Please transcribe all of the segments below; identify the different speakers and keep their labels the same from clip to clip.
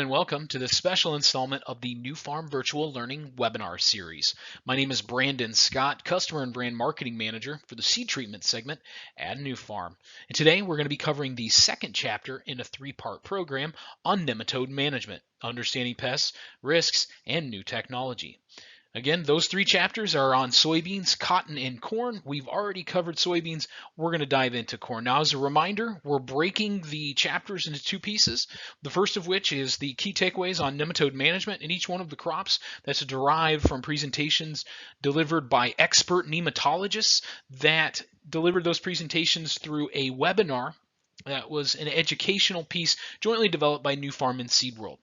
Speaker 1: everyone, and welcome to this special installment of the Nufarm Virtual Learning Webinar Series. My name is Brandon Scott, Customer and Brand Marketing Manager for the Seed Treatment segment at Nufarm. And today we're going to be covering the second chapter in a three-part program on nematode management, understanding pests, risks, and new technology. Again, those three chapters are on soybeans, cotton, and corn. We've already covered soybeans. We're going to dive into corn. Now, as a reminder, we're breaking the chapters into two pieces. The first of which is the key takeaways on nematode management in each one of the crops. That's derived from presentations delivered by expert nematologists that delivered those presentations through a webinar that was an educational piece jointly developed by Nufarm and SeedWorld.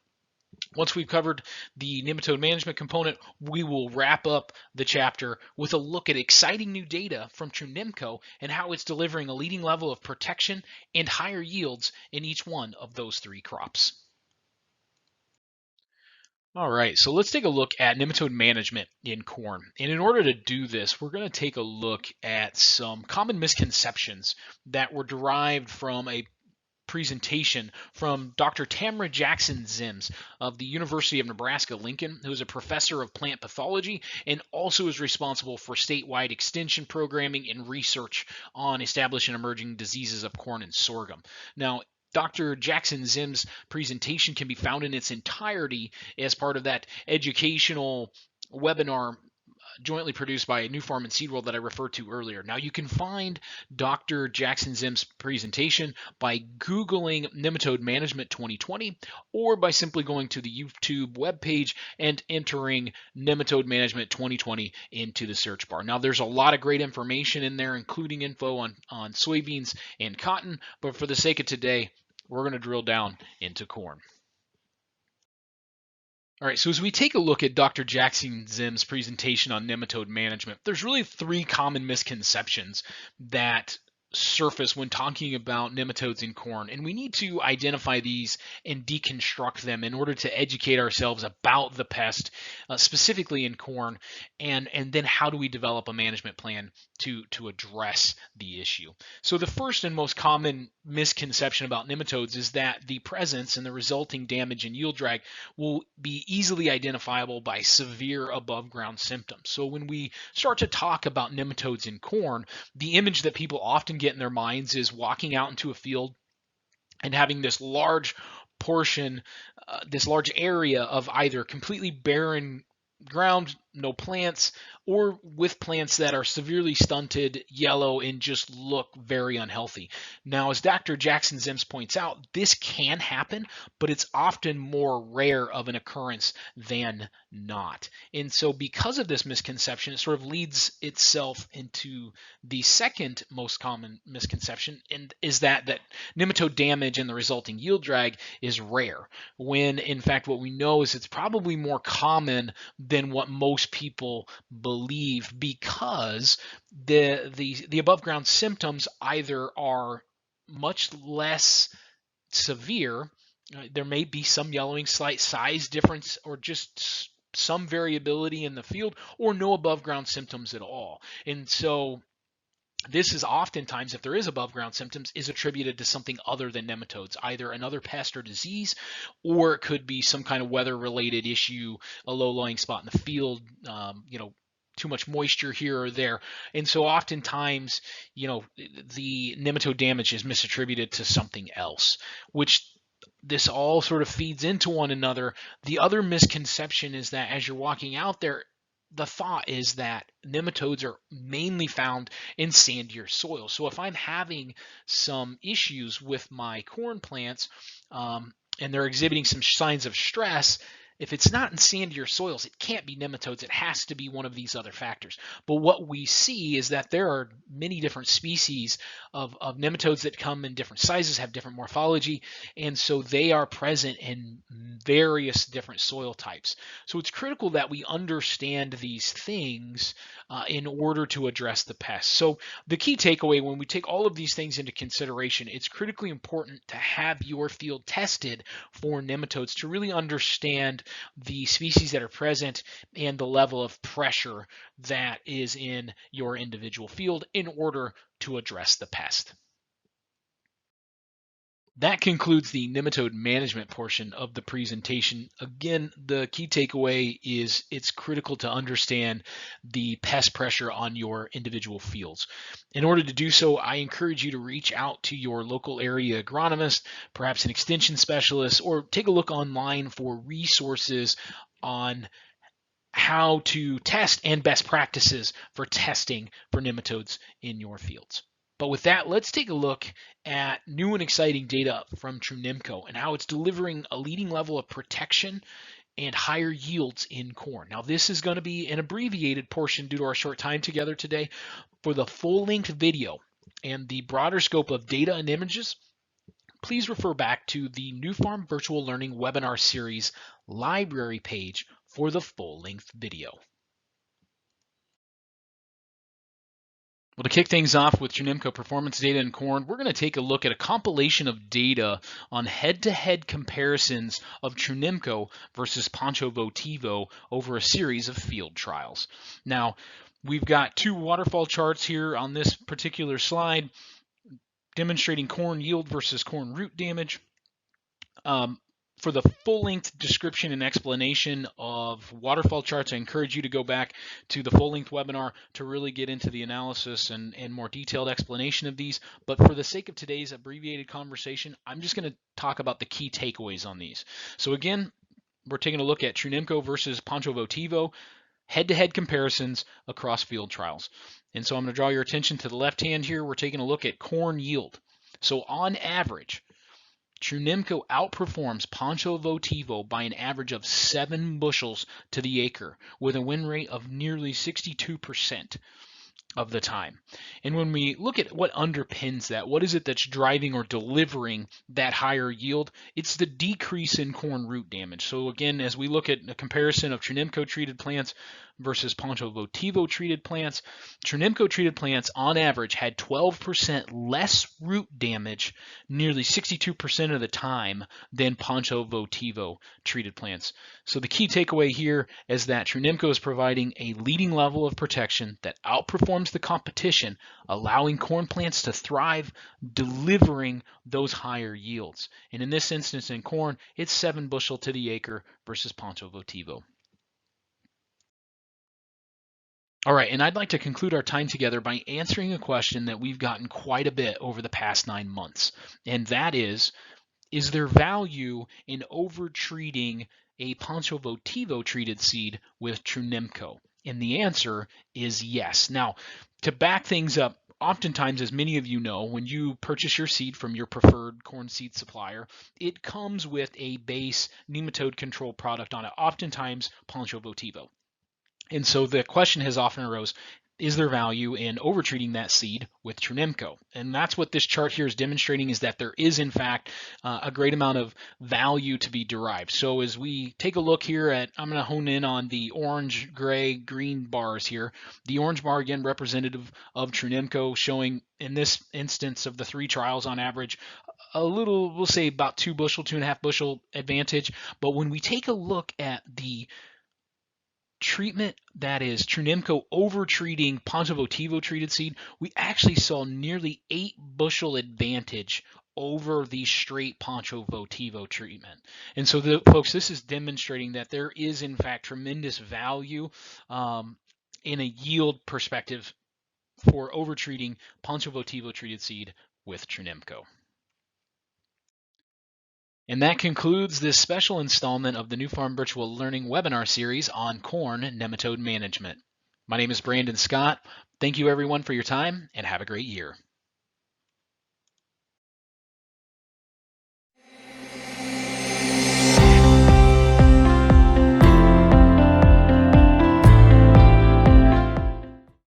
Speaker 1: Once we've covered the nematode management component, we will wrap up the chapter with a look at exciting new data from Trunemco and how it's delivering a leading level of protection and higher yields in each one of those three crops. All right, so let's take a look at nematode management in corn. And in order to do this, we're going to take a look at some common misconceptions that were derived from a presentation from Dr. Tamara Jackson Zims of the University of Nebraska-Lincoln, who is a professor of plant pathology and also is responsible for statewide extension programming and research on established and emerging diseases of corn and sorghum. Now, Dr. Jackson Zims' presentation can be found in its entirety as part of that educational webinar jointly produced by Nufarm and SeedWorld that I referred to earlier. Now you can find Dr. Jackson Zims' presentation by Googling Nematode Management 2020 or by simply going to the YouTube webpage and entering Nematode Management 2020 into the search bar. Now there's a lot of great information in there, including info on soybeans and cotton, but for the sake of today, we're going to drill down into corn. All right, so as we take a look at Dr. Jackson Zims' presentation on nematode management, there's really three common misconceptions that surface when talking about nematodes in corn, and we need to identify these and deconstruct them in order to educate ourselves about the pest, specifically in corn, and then how do we develop a management plan to address the issue. So the first and most common misconception about nematodes is that the presence and the resulting damage and yield drag will be easily identifiable by severe above ground symptoms. So when we start to talk about nematodes in corn, the image that people often get in their minds is walking out into a field and having this large portion, this large area of either completely barren ground, no plants, or with plants that are severely stunted, yellow, and just look very unhealthy. Now, as Dr. Jackson Zims points out, this can happen, but it's often more rare of an occurrence than not. And so because of this misconception, it sort of leads itself into the second most common misconception, and is that nematode damage and the resulting yield drag is rare, when in fact what we know is it's probably more common than what most people believe, because the above ground symptoms either are much less severe, there may be some yellowing, slight size difference, or just some variability in the field, or no above ground symptoms at all. And so this is oftentimes, if there is above ground symptoms, is attributed to something other than nematodes, either another pest or disease, or it could be some kind of weather related issue, a low lying spot in the field, too much moisture here or there. And so oftentimes, the nematode damage is misattributed to something else, which this all sort of feeds into one another. The other misconception is that as you're walking out there, the thought is that nematodes are mainly found in sandier soil. So if I'm having some issues with my corn plants and they're exhibiting some signs of stress, if it's not in sandier soils, it can't be nematodes. It has to be one of these other factors. But what we see is that there are many different species of nematodes that come in different sizes, have different morphology, and so they are present in various different soil types. So it's critical that we understand these things in order to address the pests. So the key takeaway, when we take all of these things into consideration, it's critically important to have your field tested for nematodes to really understand the species that are present and the level of pressure that is in your individual field in order to address the pest. That concludes the nematode management portion of the presentation. Again, the key takeaway is it's critical to understand the pest pressure on your individual fields. In order to do so, I encourage you to reach out to your local area agronomist, perhaps an extension specialist, or take a look online for resources on how to test and best practices for testing for nematodes in your fields. But with that, let's take a look at new and exciting data from Trunemco and how it's delivering a leading level of protection and higher yields in corn. Now, this is going to be an abbreviated portion due to our short time together today. For the full-length video and the broader scope of data and images, please refer back to the Nufarm Virtual Learning Webinar Series library page for the full-length video. Well, to kick things off with Trunemco performance data in corn, we're going to take a look at a compilation of data on head-to-head comparisons of Trunemco versus Pancho Votivo over a series of field trials. Now, we've got two waterfall charts here on this particular slide demonstrating corn yield versus corn root damage. For the full-length description and explanation of waterfall charts, I encourage you to go back to the full-length webinar to really get into the analysis and more detailed explanation of these. But for the sake of today's abbreviated conversation, I'm just going to talk about the key takeaways on these. So again, we're taking a look at Trunemco versus Pancho Votivo, head-to-head comparisons across field trials. And so I'm going to draw your attention to the left hand here. We're taking a look at corn yield. So on average, Trunemco outperforms Pancho Votivo by an average of 7 bushels to the acre with a win rate of nearly 62% of the time. And when we look at what underpins that, what is it that's driving or delivering that higher yield? It's the decrease in corn root damage. So again, as we look at a comparison of Trunemco treated plants versus Pancho Votivo treated plants, Trunemco treated plants on average had 12% less root damage nearly 62% of the time than Pancho Votivo treated plants. So the key takeaway here is that Trunemco is providing a leading level of protection that outperforms the competition, allowing corn plants to thrive, delivering those higher yields. And in this instance in corn, it's 7 bushel to the acre versus Pancho Votivo. All right, and I'd like to conclude our time together by answering a question that we've gotten quite a bit over the past 9 months, and that is there value in over-treating a Pancho Votivo treated seed with Trunemco? And the answer is yes. Now, to back things up, oftentimes, as many of you know, when you purchase your seed from your preferred corn seed supplier, it comes with a base nematode control product on it, oftentimes Pancho Votivo. And so the question has often arose, is there value in overtreating that seed with Trunemco? And that's what this chart here is demonstrating, is that there is in fact a great amount of value to be derived. So as we take a look here at, I'm going to hone in on the orange, gray, green bars here. The orange bar, again, representative of Trunemco, showing in this instance of the 3 trials on average, a little, we'll say about 2 bushel, 2.5 bushel advantage. But when we take a look at the treatment, that is Trunemco over-treating Pancho Votivo treated seed, we actually saw nearly 8 bushel advantage over the straight Pancho Votivo treatment. And so, folks, this is demonstrating that there is, in fact, tremendous value in a yield perspective for over-treating Pancho Votivo treated seed with Trunemco. And that concludes this special installment of the Nufarm Virtual Learning Webinar Series on corn nematode management. My name is Brandon Scott. Thank you everyone for your time, and have a great year.